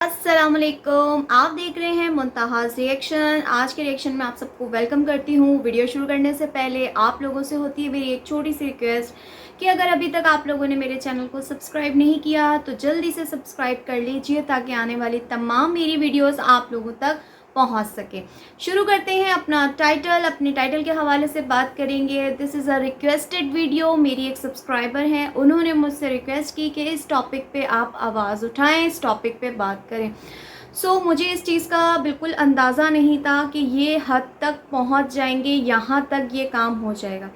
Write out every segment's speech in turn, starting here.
अस्सलामुअलैकुम, आप देख रहे हैं मुंतहाज़ रिएक्शन। आज के रिएक्शन में आप सबको वेलकम करती हूँ। वीडियो शुरू करने से पहले आप लोगों से होती है मेरी एक छोटी सी रिक्वेस्ट कि अगर अभी तक आप लोगों ने मेरे चैनल को सब्सक्राइब नहीं किया तो जल्दी से सब्सक्राइब कर लीजिए ताकि आने वाली तमाम मेरी वीडियोस आप लोगों तक पहुंच सके। शुरू करते हैं। अपने टाइटल के हवाले से बात करेंगे। This is a requested video. मेरी एक सब्सक्राइबर हैं, उन्होंने मुझसे रिक्वेस्ट की कि इस टॉपिक पे आप आवाज़ उठाएं, इस टॉपिक पे बात करें। मुझे इस चीज़ का बिल्कुल अंदाज़ा नहीं था कि ये हद तक पहुंच जाएंगे, यहाँ तक ये काम हो जाएगा।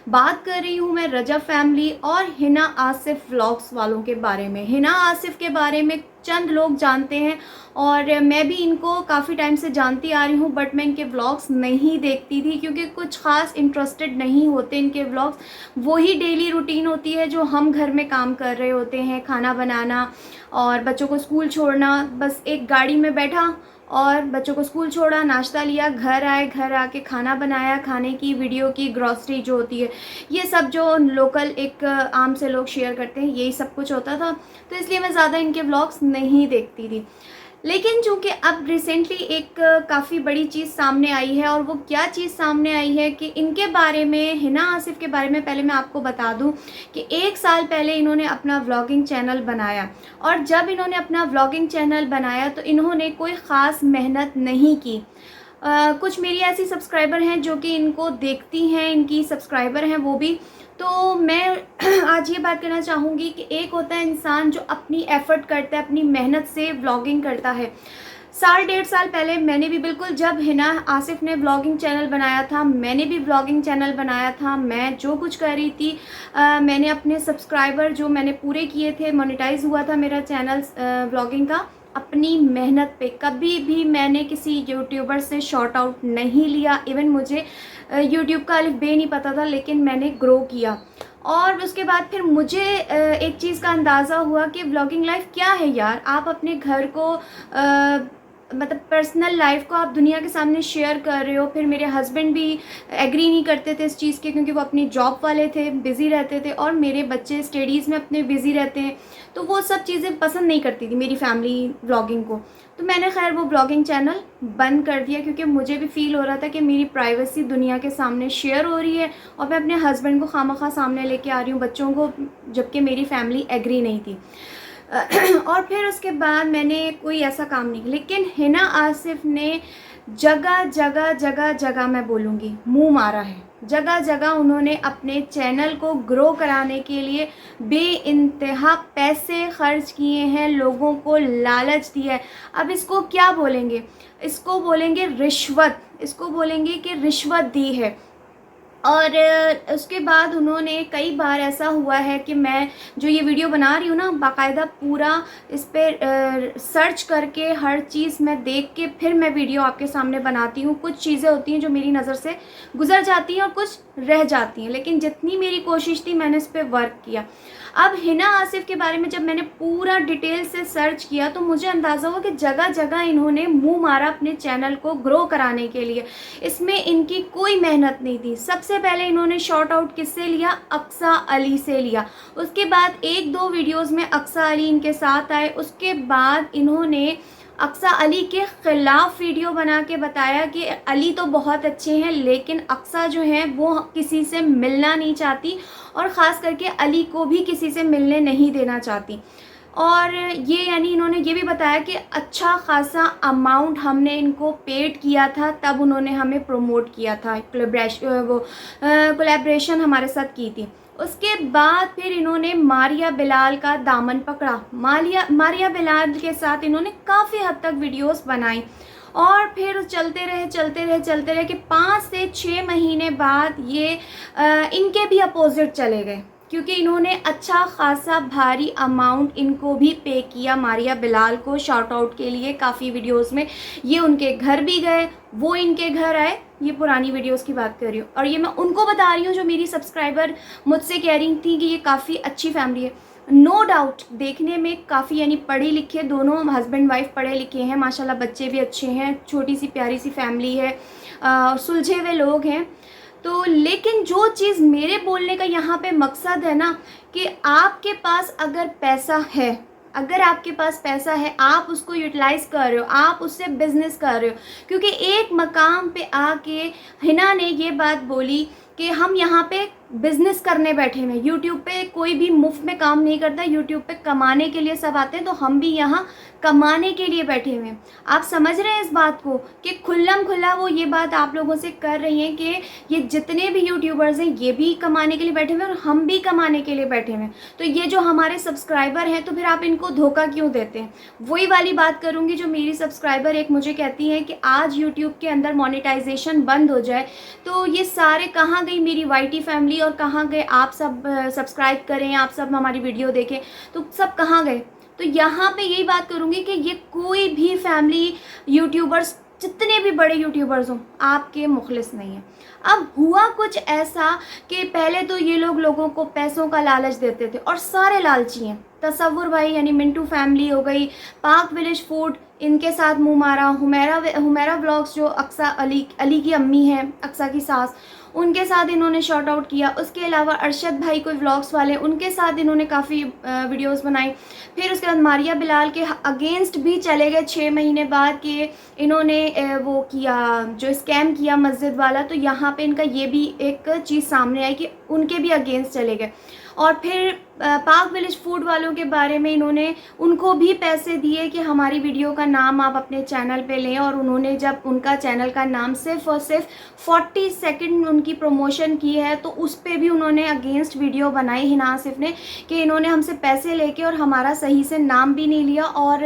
बात कर रही हूँ मैं रजब फैमिली और हिना आसिफ व्लॉग्स वालों के बारे में। हिना आसिफ के बारे में चंद लोग जानते हैं और मैं भी इनको काफ़ी टाइम से जानती आ रही हूँ, बट मैं इनके व्लॉग्स नहीं देखती थी क्योंकि कुछ ख़ास इंटरेस्टेड नहीं होते इनके व्लॉग्स। वही डेली रूटीन होती है जो हम घर में काम कर रहे होते हैं, खाना बनाना और बच्चों को स्कूल छोड़ना। बस एक गाड़ी में बैठा और बच्चों को स्कूल छोड़ा, नाश्ता लिया, घर आए, घर आके खाना बनाया, खाने की वीडियो की, ग्रॉसरी जो होती है, ये सब जो लोकल एक आम से लोग शेयर करते हैं, यही सब कुछ होता था। तो इसलिए मैं ज़्यादा इनके व्लॉग्स नहीं देखती थी। लेकिन चूंकि अब रिसेंटली एक काफ़ी बड़ी चीज़ सामने आई है, और वो क्या चीज़ सामने आई है कि इनके बारे में, हिना आसिफ के बारे में पहले मैं आपको बता दूं कि 1 साल पहले इन्होंने अपना व्लॉगिंग चैनल बनाया। और जब इन्होंने अपना व्लॉगिंग चैनल बनाया तो इन्होंने कोई ख़ास मेहनत नहीं की। कुछ मेरी ऐसी सब्सक्राइबर हैं जो कि इनको देखती हैं, इनकी सब्सक्राइबर हैं वो भी। तो मैं आज ये बात करना चाहूँगी कि एक होता है इंसान जो अपनी एफ़र्ट करता है, अपनी मेहनत से व्लॉगिंग करता है। साल 1.5 साल पहले मैंने भी, बिल्कुल जब हिना आसिफ ने व्लॉगिंग चैनल बनाया था, मैंने भी व्लॉगिंग चैनल बनाया था। मैं जो कुछ कर रही थी, मैंने अपने सब्सक्राइबर जो मैंने पूरे किए थे, मोनेटाइज हुआ था मेरा चैनल व्लॉगिंग का, अपनी मेहनत पे। कभी भी मैंने किसी यूट्यूबर से शॉर्ट आउट नहीं लिया। इवन मुझे यूट्यूब का अलिफ बे नहीं पता था, लेकिन मैंने ग्रो किया। और उसके बाद फिर मुझे एक चीज़ का अंदाज़ा हुआ कि व्लॉगिंग लाइफ क्या है यार। आप अपने घर को मतलब पर्सनल लाइफ को आप दुनिया के सामने शेयर कर रहे हो। फिर मेरे हस्बैंड भी एग्री नहीं करते थे इस चीज़ के, क्योंकि वो अपनी जॉब वाले थे, बिज़ी रहते थे, और मेरे बच्चे स्टडीज़ में अपने बिज़ी रहते हैं। तो वो सब चीज़ें पसंद नहीं करती थी मेरी फैमिली व्लॉगिंग को। तो मैंने खैर वो ब्लॉगिंग चैनल बंद कर दिया, क्योंकि मुझे भी फील हो रहा था कि मेरी प्राइवेसी दुनिया के सामने शेयर हो रही है और मैं अपने हस्बैंड को खामखा सामने लेके आ रही हूँ, बच्चों को, जबकि मेरी फैमिली एग्री नहीं थी। और फिर उसके बाद मैंने कोई ऐसा काम नहीं किया। लेकिन हिना आसिफ ने जगह जगह जगह जगह, मैं बोलूँगी, मुंह मारा है। जगह जगह उन्होंने अपने चैनल को ग्रो कराने के लिए बेइंतहा पैसे खर्च किए हैं, लोगों को लालच दिया है। अब इसको क्या बोलेंगे? इसको बोलेंगे रिश्वत। इसको बोलेंगे कि रिश्वत दी है। और उसके बाद उन्होंने कई बार ऐसा हुआ है कि मैं जो ये वीडियो बना रही हूँ ना, बाकायदा पूरा इस पर सर्च करके हर चीज़ मैं देख के फिर मैं वीडियो आपके सामने बनाती हूँ। कुछ चीज़ें होती हैं जो मेरी नज़र से गुजर जाती हैं और कुछ रह जाती हैं, लेकिन जितनी मेरी कोशिश थी मैंने इस पर वर्क किया। अब हिना आसिफ के बारे में जब मैंने पूरा डिटेल से सर्च किया तो मुझे अंदाज़ा हुआ कि जगह जगह इन्होंने मुंह मारा अपने चैनल को ग्रो कराने के लिए। इसमें इनकी कोई मेहनत नहीं थी। सबसे पहले इन्होंने शॉर्ट आउट किससे लिया? अक्सा अली से लिया। उसके बाद 1-2 वीडियोस में अक्सा अली इनके साथ आए। उसके बाद इन्होंने अक्सा अली के ख़िलाफ़ वीडियो बना के बताया कि अली तो बहुत अच्छे हैं, लेकिन अक्सा जो है वो किसी से मिलना नहीं चाहती, और ख़ास करके अली को भी किसी से मिलने नहीं देना चाहती। और ये यानी इन्होंने ये भी बताया कि अच्छा खासा अमाउंट हमने इनको पेड किया था, तब उन्होंने हमें प्रमोट किया था, कोलैबोरेशन हमारे साथ की थी। उसके बाद फिर इन्होंने मारिया बिलाल का दामन पकड़ा। मारिया बिलाल के साथ इन्होंने काफ़ी हद तक वीडियोस बनाई, और फिर चलते रहे कि 5 से 6 महीने बाद ये इनके भी अपोजिट चले गए, क्योंकि इन्होंने अच्छा खासा भारी अमाउंट इनको भी पे किया, मारिया बिलाल को शॉर्ट आउट के लिए। काफ़ी वीडियोस में ये उनके घर भी गए, वो इनके घर आए। ये पुरानी वीडियोस की बात कर रही हूँ, और ये मैं उनको बता रही हूँ जो मेरी सब्सक्राइबर मुझसे कह रही थी कि ये काफ़ी अच्छी फैमिली है। नो डाउट देखने में काफ़ी, यानी पढ़े लिखे, दोनों हस्बैंड वाइफ पढ़े लिखे हैं माशाल्लाह, बच्चे भी अच्छे हैं, छोटी सी प्यारी सी फैमिली है, सुलझे हुए लोग हैं। तो लेकिन जो चीज़ मेरे बोलने का यहाँ पे मकसद है ना, कि आपके पास अगर पैसा है अगर आपके पास पैसा है, आप उसको यूटिलाइज़ कर रहे हो, आप उससे बिज़नेस कर रहे हो। क्योंकि एक मकाम पे आके हिना ने ये बात बोली कि हम यहाँ पे बिज़नेस करने बैठे हुए हैं। यूट्यूब पे कोई भी मुफ्त में काम नहीं करता, यूट्यूब पे कमाने के लिए सब आते हैं, तो हम भी यहाँ कमाने के लिए बैठे हुए हैं। आप समझ रहे हैं इस बात को कि खुल्लम खुल्ला वो ये बात आप लोगों से कर रही हैं कि ये जितने भी यूट्यूबर्स हैं ये भी कमाने के लिए बैठे हुए हैं और हम भी कमाने के लिए बैठे हुए हैं। तो ये जो हमारे सब्सक्राइबर हैं, तो फिर आप इनको धोखा क्यों देते हैं? वही वाली बात करूँगी जो मेरी सब्सक्राइबर एक मुझे कहती है कि आज यूट्यूब के अंदर मोनेटाइजेशन बंद हो जाए तो ये सारे कहाँ गई मेरी वाईटी फैमिली और कहाँ गए आप सब सब्सक्राइब करें, आप सब हमारी वीडियो देखें, तो सब कहाँ गए? तो यहाँ पे यही बात करूँगी कि ये कोई भी फैमिली यूट्यूबर्स, जितने भी बड़े यूट्यूबर्स हों, आपके मुखलिस नहीं है। अब हुआ कुछ ऐसा कि पहले तो ये लोगों को पैसों का लालच देते थे और सारे लालची हैं। तसव्वुर भाई यानी मिंटू फैमिली हो गई, पाक विलेज फूड, इनके साथ मुँह मारा, हुमैरा व्लॉग्स जो अक्सा अली की अम्मी हैं, अक्सा की सास, उनके साथ इन्होंने शॉर्ट आउट किया। उसके अलावा अरशद भाई कोई व्लॉग्स वाले, उनके साथ इन्होंने काफ़ी वीडियोस बनाई। फिर उसके बाद मारिया बिलाल के अगेंस्ट भी चले गए 6 महीने बाद कि इन्होंने वो किया, जो स्कैम किया मस्जिद वाला। तो यहाँ पे इनका ये भी एक चीज़ सामने आई कि उनके भी अगेंस्ट चले गए। और फिर पाक विलेज फूड वालों के बारे में इन्होंने उनको भी पैसे दिए कि हमारी वीडियो का नाम आप अपने चैनल पे लें, और उन्होंने जब उनका चैनल का नाम सिर्फ और सिर्फ 40 सेकंड उनकी प्रमोशन की है, तो उस पर भी उन्होंने अगेंस्ट वीडियो बनाई हिना आसिफ ने कि इन्होंने हमसे पैसे लेके और हमारा सही से नाम भी नहीं लिया, और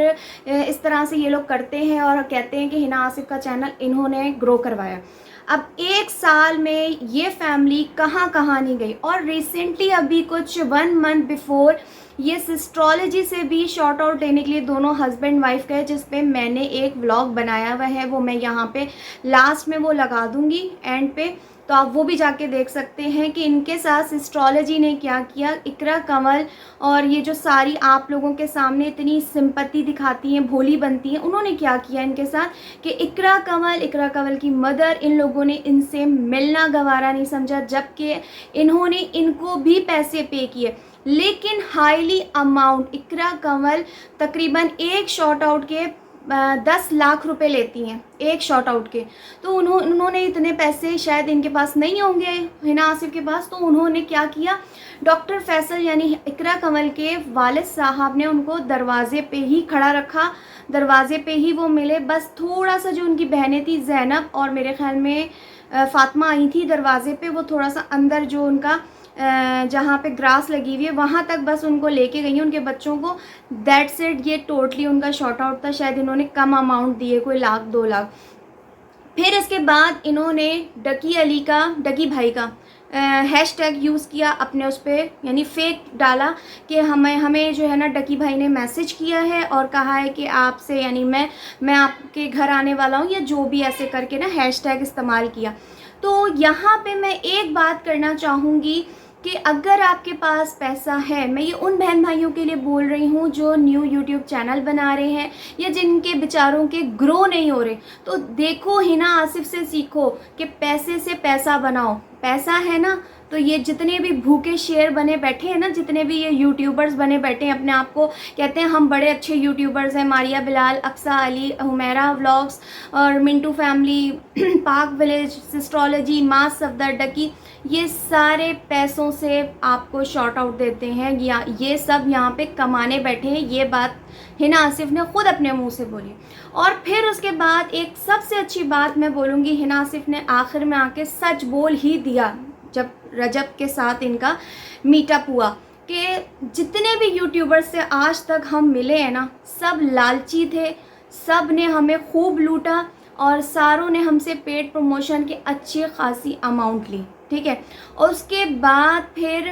इस तरह से ये लोग करते हैं और कहते हैं कि हिना आसिफ का चैनल इन्होंने ग्रो करवाया। अब 1 साल में ये फैमिली कहाँ कहाँ नहीं गई। और रिसेंटली अभी कुछ 1 मंथ बिफोर ये सिस्ट्रोलॉजी से भी शॉर्ट आउट लेने के लिए दोनों हस्बैंड वाइफ गए, जिस पे मैंने एक व्लॉग बनाया हुआ है, वो मैं यहाँ पे लास्ट में वो लगा दूँगी एंड पे, तो आप वो भी जाके देख सकते हैं कि इनके साथ सिस्ट्रोलॉजी ने क्या किया। इकरा कंवल और ये जो सारी आप लोगों के सामने इतनी सिंपैथी दिखाती हैं, भोली बनती हैं, उन्होंने क्या किया इनके साथ कि इकरा कंवल की मदर, इन लोगों ने इनसे मिलना गवारा नहीं समझा, जबकि इन्होंने इनको भी पैसे पे किए, लेकिन हाईली अमाउंट। इकरा कंवल तकरीबन एक शॉर्ट आउट के 10 लाख रुपए लेती हैं एक शॉर्ट आउट के। तो उन्होंने इतने पैसे शायद इनके पास नहीं होंगे हिना आसिफ के पास, तो उन्होंने क्या किया, डॉक्टर फैसल यानी इकरा कंवल के वालिद साहब ने उनको दरवाजे पे ही खड़ा रखा, दरवाजे पे ही वो मिले। बस थोड़ा सा जो उनकी बहनें थी ज़ैनब और मेरे ख्याल में फ़ातिमा आई थी दरवाजे पे, वो थोड़ा सा अंदर जो उनका जहाँ पे ग्रास लगी हुई है वहाँ तक बस उनको लेके गई उनके बच्चों को। That's it. ये टोटली उनका शॉर्ट आउट था। शायद इन्होंने कम अमाउंट दिए, कोई 1 लाख 2 लाख। फिर इसके बाद इन्होंने डकी भाई का हैशटैग यूज़ किया अपने उस पर, यानी फेक डाला कि हमें जो है ना डकी भाई ने मैसेज किया है और कहा है कि आपसे, यानी मैं आपके घर आने वाला हूँ, या जो भी ऐसे करके ना हैशटैग इस्तेमाल किया। तो यहाँ पे मैं एक बात करना चाहूँगी कि अगर आपके पास पैसा है, मैं ये उन बहन भाइयों के लिए बोल रही हूँ जो न्यू यूट्यूब चैनल बना रहे हैं या जिनके बेचारों के ग्रो नहीं हो रहे, तो देखो हिना आसिफ से सीखो कि पैसे से पैसा बनाओ। पैसा है ना, तो ये जितने भी भूखे शेर बने बैठे हैं ना, जितने भी ये यूट्यूबर्स बने बैठे हैं, अपने आप को कहते हैं हम बड़े अच्छे यूट्यूबर्स हैं, मारिया बिलाल, अक्सा अली, हुमैरा व्लॉग्स और मिंटू फैमिली, पाक विलेज, सिस्ट्रोलॉजी, मास सफदर, डकी, ये सारे पैसों से आपको शॉर्ट आउट देते हैं, या ये सब यहाँ पे कमाने बैठे हैं। ये बात हिना आसिफ ने खुद अपने मुंह से बोली। और फिर उसके बाद एक सबसे अच्छी बात मैं बोलूँगी, हिना आसिफ ने आखिर में आके सच बोल ही दिया जब रजब के साथ इनका मीटअप हुआ कि जितने भी यूट्यूबर्स से आज तक हम मिले हैं ना, सब लालची थे, सब ने हमें खूब लूटा और सारों ने हमसे पेड प्रमोशन के अच्छी खासी अमाउंट ली, ठीक है। और उसके बाद फिर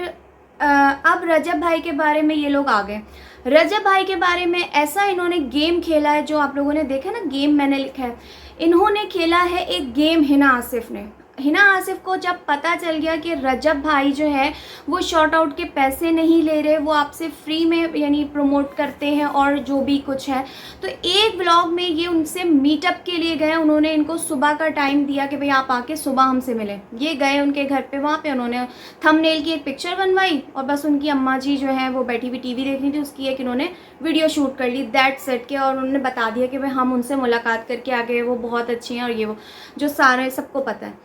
अब रजब भाई के बारे में ये लोग आ गए। रजब भाई के बारे में ऐसा इन्होंने गेम खेला है, जो आप लोगों ने देखा ना, गेम मैंने लिखा है, इन्होंने खेला है एक गेम हिना आसिफ ने। हिना आसिफ को जब पता चल गया कि रजब भाई जो है वो शॉर्ट आउट के पैसे नहीं ले रहे, वो आपसे फ्री में यानी प्रमोट करते हैं और जो भी कुछ है, तो एक व्लॉग में ये उनसे मीटअप के लिए गए। उन्होंने इनको सुबह का टाइम दिया कि भाई आप आके सुबह हमसे मिलें। ये गए उनके घर पे, वहाँ पे उन्होंने थंबनेल की एक पिक्चर बनवाई और बस उनकी अम्मा जी जो है वो बैठी हुई टीवी देख रही थी, उसकी एक इन्होंने वीडियो शूट कर ली दैट सेट के, और उन्होंने बता दिया कि भाई हम उनसे मुलाकात करके आ गए, वो बहुत अच्छी हैं और ये वो जो सारे सबको पता है।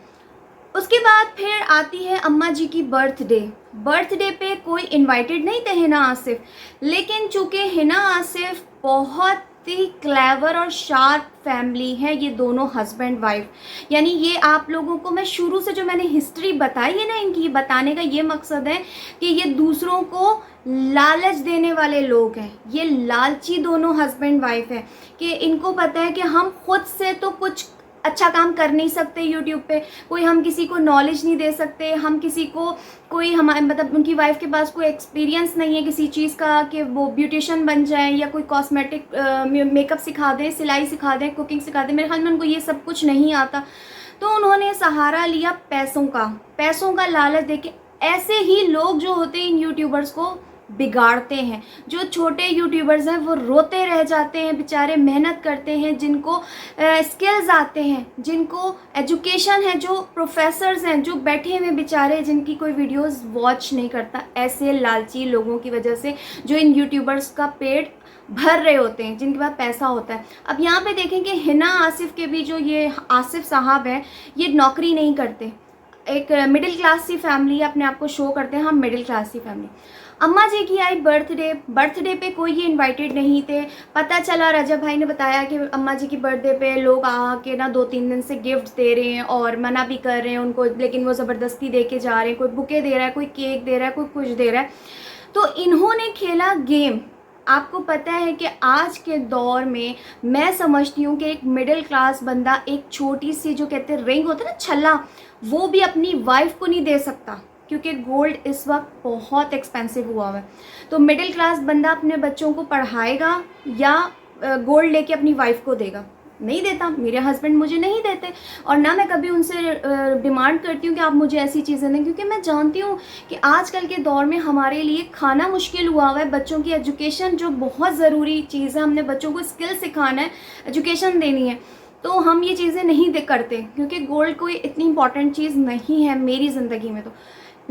उसके बाद फिर आती है अम्मा जी की बर्थडे पे कोई इनवाइटेड नहीं थे हिना आसिफ, लेकिन चूँकि हिना आसिफ बहुत ही क्लेवर और शार्प फैमिली है, ये दोनों हस्बैंड वाइफ, यानी ये आप लोगों को मैं शुरू से जो मैंने हिस्ट्री बताई है ना इनकी, बताने का ये मकसद है कि ये दूसरों को लालच देने वाले लोग हैं। ये लालची दोनों हस्बैंड वाइफ है कि इनको पता है कि हम खुद से तो कुछ अच्छा काम कर नहीं सकते यूट्यूब पे, कोई हम किसी को नॉलेज नहीं दे सकते, हम किसी को कोई हमारे मतलब उनकी वाइफ के पास कोई एक्सपीरियंस नहीं है किसी चीज़ का कि वो ब्यूटिशियन बन जाए या कोई कॉस्मेटिक मेकअप सिखा दें, सिलाई सिखा दें, कुकिंग सिखा दें। मेरे ख्याल में उनको ये सब कुछ नहीं आता, तो उन्होंने सहारा लिया पैसों का लालच देके। ऐसे ही लोग जो होते हैं इन यूट्यूबर्स को बिगाड़ते हैं। जो छोटे यूट्यूबर्स हैं वो रोते रह जाते हैं बेचारे, मेहनत करते हैं, जिनको स्किल्स आते हैं, जिनको एजुकेशन है, जो प्रोफेसर्स हैं, जो बैठे हुए बेचारे जिनकी कोई वीडियोस वॉच नहीं करता, ऐसे लालची लोगों की वजह से जो इन यूट्यूबर्स का पेट भर रहे होते हैं, जिनके पास पैसा होता है। अब यहाँ पे देखें कि हिना आसिफ के भी जो ये आसिफ साहब हैं, ये नौकरी नहीं करते, एक मिडिल क्लास सी फैमिली अपने आप को शो करते हैं, हम मिडिल क्लास सी फैमिली। अम्मा जी की आई बर्थडे पे कोई ये इनवाइटेड नहीं थे। पता चला रजब भाई ने बताया कि अम्मा जी की बर्थडे पे लोग आके ना 2-3 दिन से गिफ्ट दे रहे हैं और मना भी कर रहे हैं उनको, लेकिन वो ज़बरदस्ती दे के जा रहे हैं, कोई बुके दे रहा है, कोई केक दे रहा है, कोई कुछ दे रहा है। तो इन्होंने खेला गेम। आपको पता है कि आज के दौर में मैं समझती हूँ कि एक मिडिल क्लास बंदा एक छोटी सी जो कहते हैं रिंग होता है ना, छल्ला, वो भी अपनी वाइफ को नहीं दे सकता, क्योंकि गोल्ड इस वक्त बहुत एक्सपेंसिव हुआ है। तो मिडिल क्लास बंदा अपने बच्चों को पढ़ाएगा या गोल्ड लेके अपनी वाइफ को देगा? नहीं देता। मेरे हस्बैंड मुझे नहीं देते और ना मैं कभी उनसे डिमांड करती हूँ कि आप मुझे ऐसी चीज़ें दें, क्योंकि मैं जानती हूँ कि आजकल के दौर में हमारे लिए खाना मुश्किल हुआ है। बच्चों की एजुकेशन जो बहुत ज़रूरी चीज़ है, हमने बच्चों को स्किल सिखाना है, एजुकेशन देनी है, तो हम ये चीज़ें नहीं करते, क्योंकि गोल्ड कोई इतनी इंपॉर्टेंट चीज़ नहीं है मेरी ज़िंदगी में। तो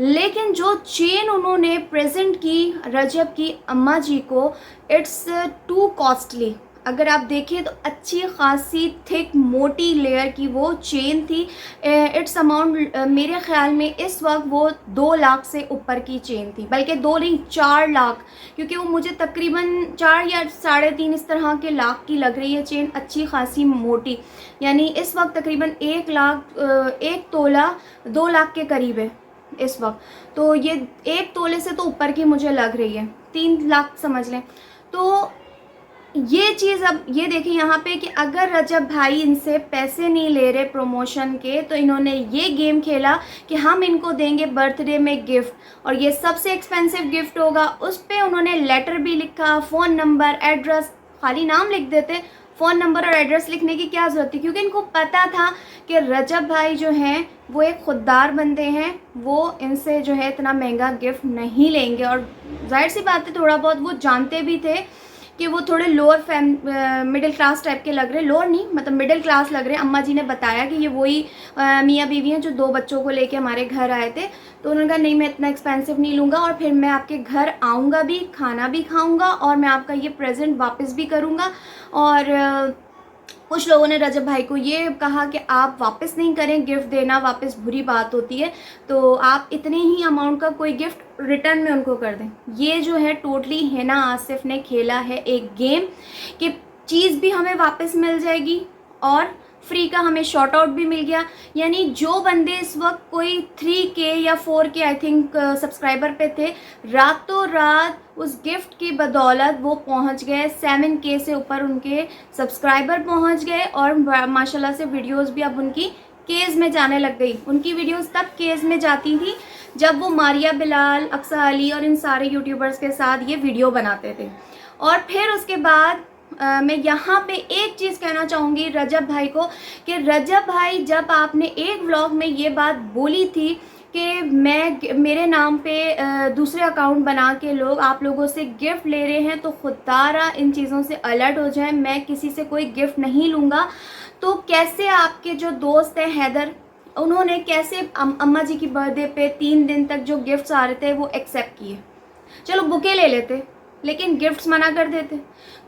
लेकिन जो चेन उन्होंने प्रेजेंट की रजब की अम्मा जी को, इट्स टू कॉस्टली। अगर आप देखें तो अच्छी खासी थिक मोटी लेयर की वो चेन थी। इट्स अमाउंट मेरे ख्याल में इस वक्त वो 2 लाख से ऊपर की चेन थी, बल्कि 2 नहीं 4 लाख, क्योंकि वो मुझे तकरीबन 4 या 3.5 इस तरह के लाख की लग रही है चेन, अच्छी खासी मोटी। यानी इस वक्त तकरीबन 1 लाख 1 तोला 2 लाख के करीब है इस वक्त। तो ये 1 तोले से तो ऊपर की मुझे लग रही है, 3 लाख समझ लें। तो ये चीज़ अब ये देखें यहाँ पे कि अगर रजब भाई इनसे पैसे नहीं ले रहे प्रमोशन के, तो इन्होंने ये गेम खेला कि हम इनको देंगे बर्थडे में गिफ्ट, और ये सबसे एक्सपेंसिव गिफ्ट होगा। उस पर उन्होंने लेटर भी लिखा, फ़ोन नंबर, एड्रेस, खाली नाम लिख देते, फ़ोन नंबर और एड्रेस लिखने की क्या ज़रूरत थी, क्योंकि इनको पता था कि रजब भाई जो हैं वो एक खुददार बंदे हैं, वो इनसे जो है इतना महंगा गिफ्ट नहीं लेंगे। और जाहिर सी बात है थोड़ा बहुत वो जानते भी थे कि वो थोड़े लोअर मिडिल क्लास टाइप के लग रहे, लोअर नहीं मतलब मिडिल क्लास लग रहे हैं। अम्मा जी ने बताया कि ये वही मियाँ बीवी हैं जो 2 बच्चों को लेके हमारे घर आए थे, तो उन्होंने कहा नहीं मैं इतना एक्सपेंसिव नहीं लूँगा, और फिर मैं आपके घर आऊँगा भी, खाना भी खाऊँगा, और मैं आपका ये प्रेजेंट वापस भी करूँगा। और कुछ लोगों ने रजब भाई को ये कहा कि आप वापस नहीं करें, गिफ्ट देना वापस बुरी बात होती है, तो आप इतने ही अमाउंट का कोई गिफ्ट रिटर्न में उनको कर दें। ये जो है टोटली हिना आसिफ ने खेला है एक गेम कि चीज़ भी हमें वापस मिल जाएगी और फ्री का हमें शॉर्ट आउट भी मिल गया। यानी जो बंदे इस वक्त कोई 3K या 4K आई थिंक सब्सक्राइबर पे थे, रातों रात उस गिफ्ट की बदौलत वो पहुंच गए 7K से ऊपर उनके सब्सक्राइबर पहुंच गए, और माशाल्लाह से वीडियोस भी अब उनकी केज में जाने लग गई। उनकी वीडियोस तब केज में जाती थी जब वो मारिया बिलाल, अक्सा अली और इन सारे यूट्यूबर्स के साथ ये वीडियो बनाते थे। और फिर उसके बाद मैं यहाँ पे एक चीज़ कहना चाहूँगी रजब भाई को कि रजब भाई, जब आपने एक व्लॉग में ये बात बोली थी कि मेरे नाम पे दूसरे अकाउंट बना के लोग आप लोगों से गिफ्ट ले रहे हैं, तो खुदारा इन चीज़ों से अलर्ट हो जाए, मैं किसी से कोई गिफ्ट नहीं लूँगा। तो कैसे आपके जो दोस्त हैं हैदर, उन्होंने कैसे अम्मा जी की बर्थडे पे 3 दिन तक जो गिफ्ट्स आ रहे थे वो एक्सेप्ट किए? चलो बुके ले लेते, लेकिन गिफ्ट्स मना कर देते।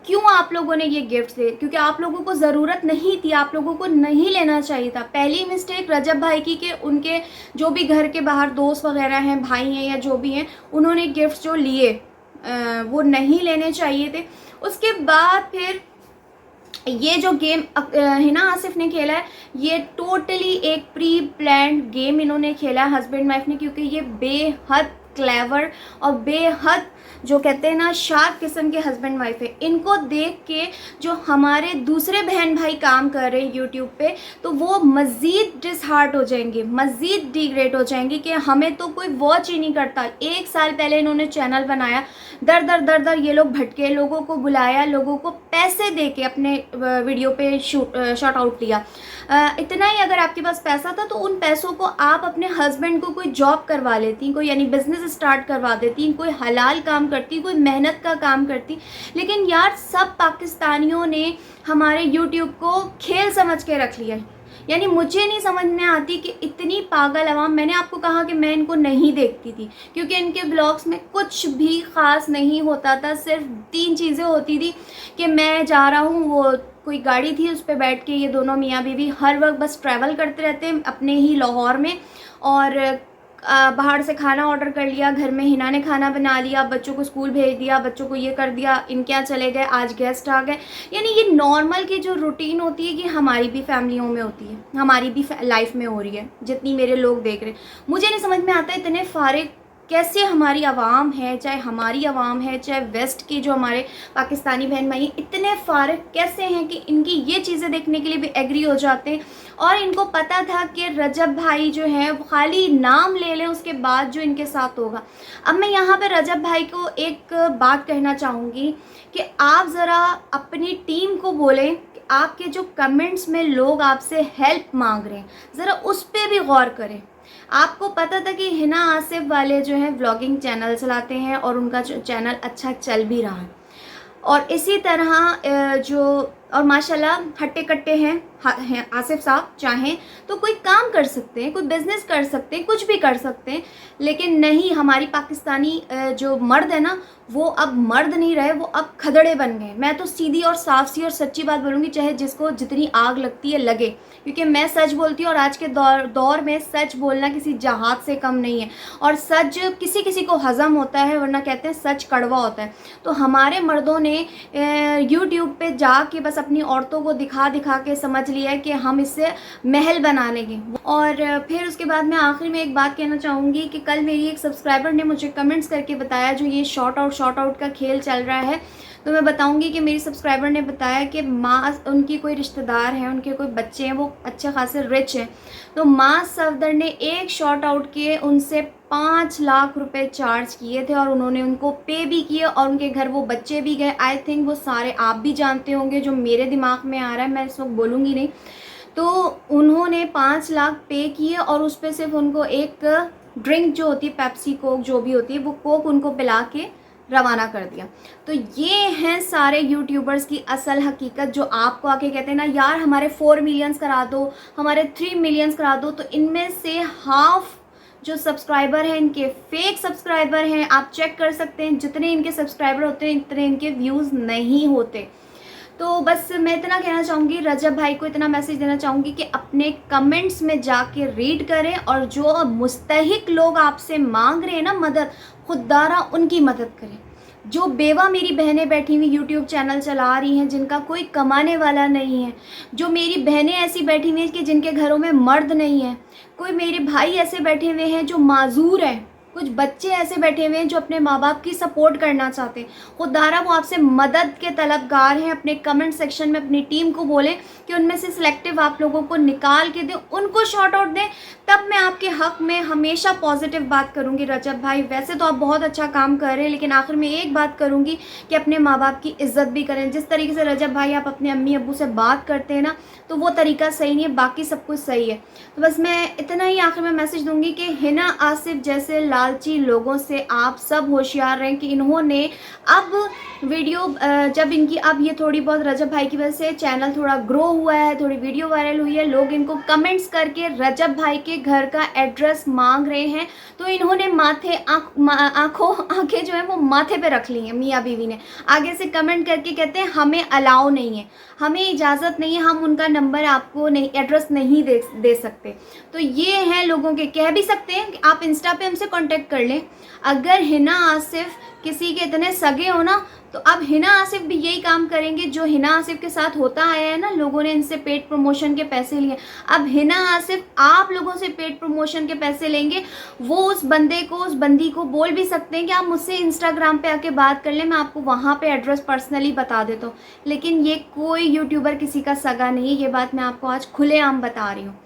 क्यों आप लोगों ने ये गिफ्ट्स दिए? क्योंकि आप लोगों को ज़रूरत नहीं थी, आप लोगों को नहीं लेना चाहिए था। पहली मिस्टेक रजब भाई की कि उनके जो भी घर के बाहर दोस्त वगैरह हैं, भाई हैं या जो भी हैं, उन्होंने गिफ्ट्स जो लिए वो नहीं लेने चाहिए थे। उसके बाद फिर ये जो गेम हिना आसिफ ने खेला है, ये टोटली एक प्री प्लान्ड गेम इन्होंने खेला है हस्बैंड वाइफ ने, क्योंकि ये बेहद क्लेवर और बेहद जो कहते हैं ना शार्प किस्म के हस्बैंड वाइफ है। इनको देख के जो हमारे दूसरे बहन भाई काम कर रहे हैं यूट्यूब पे, तो वो मज़ीद डिसहार्ट हो जाएंगे, मज़ीद डिग्रेड हो जाएंगे कि हमें तो कोई वॉच ही नहीं करता। 1 साल पहले इन्होंने चैनल बनाया, दर दर ये लोग भटके, लोगों को बुलाया, लोगों को पैसे दे के अपने वीडियो पे शॉर्ट आउट लिया। इतना ही अगर आपके पास पैसा था तो उन पैसों को आप अपने हस्बैंड को कोई जॉब करवा लेती, कोई यानी बिजनेस स्टार्ट करवा देती, कोई हलाल काम करती, कोई मेहनत का काम करती। लेकिन यार सब पाकिस्तानियों ने हमारे यूट्यूब को खेल समझ के रख लिया। यानी मुझे नहीं समझ में आती कि इतनी पागल आवाम, मैंने आपको कहा कि मैं इनको नहीं देखती थी क्योंकि इनके ब्लॉग्स में कुछ भी ख़ास नहीं होता था। सिर्फ 3 चीज़ें होती थी कि मैं जा रहा हूँ, वो कोई गाड़ी थी उस पर बैठ के ये दोनों मियाँ बीवी हर वक्त बस ट्रैवल करते रहते हैं अपने ही लाहौर में, और बाहर से खाना ऑर्डर कर लिया, घर में हिना ने खाना बना लिया, बच्चों को स्कूल भेज दिया, बच्चों को ये कर दिया, इनके यहाँ चले गए, आज गेस्ट आ गए। यानी ये नॉर्मल की जो रूटीन होती है कि हमारी भी फैमिलियों में होती है, हमारी भी लाइफ में हो रही है, जितनी मेरे लोग देख रहे हैं। मुझे नहीं समझ में आता इतने फारिग कैसे हमारी आवाम है, चाहे हमारी आवाम है, चाहे वेस्ट के जो हमारे पाकिस्तानी बहन भाई, इतने फारिग कैसे हैं कि इनकी ये चीज़ें देखने के लिए भी एग्री हो जाते हैं। और इनको पता था कि रजब भाई जो है वो खाली नाम ले लें, उसके बाद जो इनके साथ होगा। अब मैं यहाँ पे रजब भाई को एक बात कहना चाहूँगी कि आप ज़रा अपनी टीम को बोलें कि आपके जो कमेंट्स में लोग आपसे हेल्प मांग रहे हैं, ज़रा उस पर भी गौर करें। आपको पता था कि हिना आसिफ वाले जो है व्लॉगिंग चैनल चलाते हैं और उनका चैनल अच्छा चल भी रहा है, और इसी तरह जो और माशाल्लाह हट्टे कट्टे हैं आसिफ साहब, चाहें तो कोई काम कर सकते हैं, कोई बिज़नेस कर सकते हैं, कुछ भी कर सकते हैं। लेकिन नहीं, हमारी पाकिस्तानी जो मर्द है ना, वो अब मर्द नहीं रहे, वो अब खदड़े बन गए। मैं तो सीधी और साफ सी और सच्ची बात बोलूँगी, चाहे जिसको जितनी आग लगती है लगे, क्योंकि मैं सच बोलती हूँ और आज के दौर में सच बोलना किसी जहाज से कम नहीं है। और सच किसी किसी को हज़म होता है, वरना कहते हैं सच कड़वा होता है। तो हमारे मर्दों ने यूट्यूब पे जाके बस अपनी औरतों को दिखा दिखा के समझ लिया है कि हम इससे महल बना लेंगे। और फिर उसके बाद मैं आखिरी में एक बात कहना चाहूँगी कि कल मेरी एक सब्सक्राइबर ने मुझे कमेंट्स करके बताया, जो ये शॉर्ट आउट का खेल चल रहा है, तो मैं बताऊंगी कि मेरी सब्सक्राइबर ने बताया कि माँ, उनकी कोई रिश्तेदार हैं, उनके कोई बच्चे हैं, वो अच्छे खासे रिच हैं, तो माँ सफदर ने एक शॉर्ट आउट के उनसे 5 लाख रुपए चार्ज किए थे और उन्होंने उनको पे भी किए और उनके घर वो बच्चे भी गए। आई थिंक वो सारे आप भी जानते होंगे, जो मेरे दिमाग में आ रहा है मैं इस वक्त बोलूँगी नहीं। तो उन्होंने 5 लाख पे किए और उस पर सिर्फ उनको एक ड्रिंक जो होती है, पेप्सी कोक जो भी होती है, वो कोक उनको पिला के रवाना कर दिया। तो ये हैं सारे यूट्यूबर्स की असल हकीकत, जो आपको आके कहते हैं ना यार हमारे 4 मिलियंस करा दो, हमारे 3 मिलियंस करा दो। तो इनमें से हाफ जो सब्सक्राइबर हैं इनके फेक सब्सक्राइबर हैं। आप चेक कर सकते हैं, जितने इनके सब्सक्राइबर होते हैं इतने इनके व्यूज़ नहीं होते। तो बस मैं इतना कहना चाहूँगी, रजब भाई को इतना मैसेज देना चाहूँगी कि अपने कमेंट्स में जाके रीड करें, और जो मुस्तहिक लोग आपसे मांग रहे हैं ना मदद, खुदारा उनकी मदद करें। जो बेवा मेरी बहनें बैठी हुई यूट्यूब चैनल चला रही हैं, जिनका कोई कमाने वाला नहीं है, जो मेरी बहनें ऐसी बैठी हुई हैं कि जिनके घरों में मर्द नहीं है, कोई मेरे भाई ऐसे बैठे हुए हैं जो माजूर हैं, कुछ बच्चे ऐसे बैठे हुए हैं जो अपने माँ बाप की सपोर्ट करना चाहते हैं, खुदारा वो आपसे मदद के तलबगार हैं। अपने कमेंट सेक्शन में अपनी टीम को बोलें कि उनमें से सिलेक्टिव आप लोगों को निकाल के दें, उनको शॉर्ट आउट दें, तब मैं आपके हक़ में हमेशा पॉजिटिव बात करूँगी। रजब भाई, वैसे तो आप बहुत अच्छा काम कर रहे हैं, लेकिन आखिर में एक बात करूँगी कि अपने माँ बाप की इज़्ज़त भी करें। जिस तरीके से रजब भाई आप अपने अम्मी अब्बू से बात करते हैं ना, तो वो तरीका सही नहीं है, बाकी सब कुछ सही है। तो बस मैं इतना ही आखिर में मैसेज दूंगी कि हिना आसिफ जैसे लालची लोगों से आप सब होशियार रहें कि इन्होंने अब वीडियो जब इनकी अब ये थोड़ी बहुत रजब भाई की वजह से चैनल थोड़ा ग्रो हुआ है, थोड़ी वीडियो वायरल हुई है, लोग इनको कमेंट्स करके रजब भाई के घर का एड्रेस मांग रहे हैं, तो इन्होंने माथे आंखें जो है वो माथे पे रख ली हैं। मियाँ बीवी ने आगे से कमेंट करके कहते हैं हमें अलाउ नहीं है, हमें इजाज़त नहीं है, हम उनका नंबर आपको नहीं, एड्रेस नहीं दे सकते। तो ये हैं लोगों के, कह भी सकते हैं कि आप इंस्टा पे हमसे कांटेक्ट कर लें। अगर हिना आसिफ किसी के इतने सगे हो ना, तो अब हिना आसिफ भी यही काम करेंगे जो हिना आसिफ के साथ होता आया है ना, लोगों ने इनसे पेड प्रमोशन के पैसे लिए। अब हिना आसिफ आप लोगों से पेड प्रमोशन के पैसे लेंगे, वो उस बंदे को, उस बंदी को बोल भी सकते हैं कि आप मुझसे इंस्टाग्राम पे आके बात कर लें, मैं आपको वहाँ पे एड्रेस पर्सनली बता देता हूँ। लेकिन ये कोई यूट्यूबर किसी का सगा नहीं है, ये बात मैं आपको आज खुलेआम बता रही हूँ।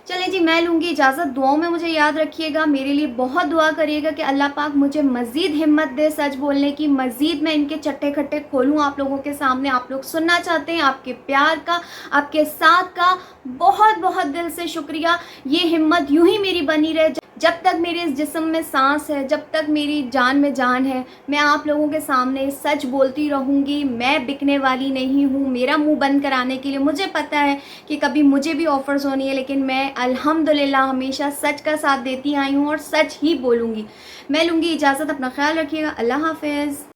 चलिए जी, मैं लूँगी इजाज़त। दुआओं में मुझे याद रखिएगा, मेरे लिए बहुत दुआ करिएगा कि अल्लाह पाक मुझे मज़ीद हिम्मत दे सच बोलने की, मज़ीद मैं इनके चट्टे खट्टे खोलूँ आप लोगों के सामने। आप लोग सुनना चाहते हैं, आपके प्यार का, आपके साथ का बहुत बहुत दिल से शुक्रिया। ये हिम्मत यूँ ही मेरी बनी रहे, जब तक मेरे इस जिस्म में सांस है, जब तक मेरी जान में जान है, मैं आप लोगों के सामने सच बोलती रहूँगी। मैं बिकने वाली नहीं हूँ मेरा मुंह बंद कराने के लिए। मुझे पता है कि कभी मुझे भी ऑफ़र्स होनी है, लेकिन मैं अल्हम्दुलिल्लाह हमेशा सच का साथ देती आई हूँ और सच ही बोलूँगी। मैं लूँगी इजाज़त, अपना ख्याल रखिएगा। अल्लाह हाफ़िज़।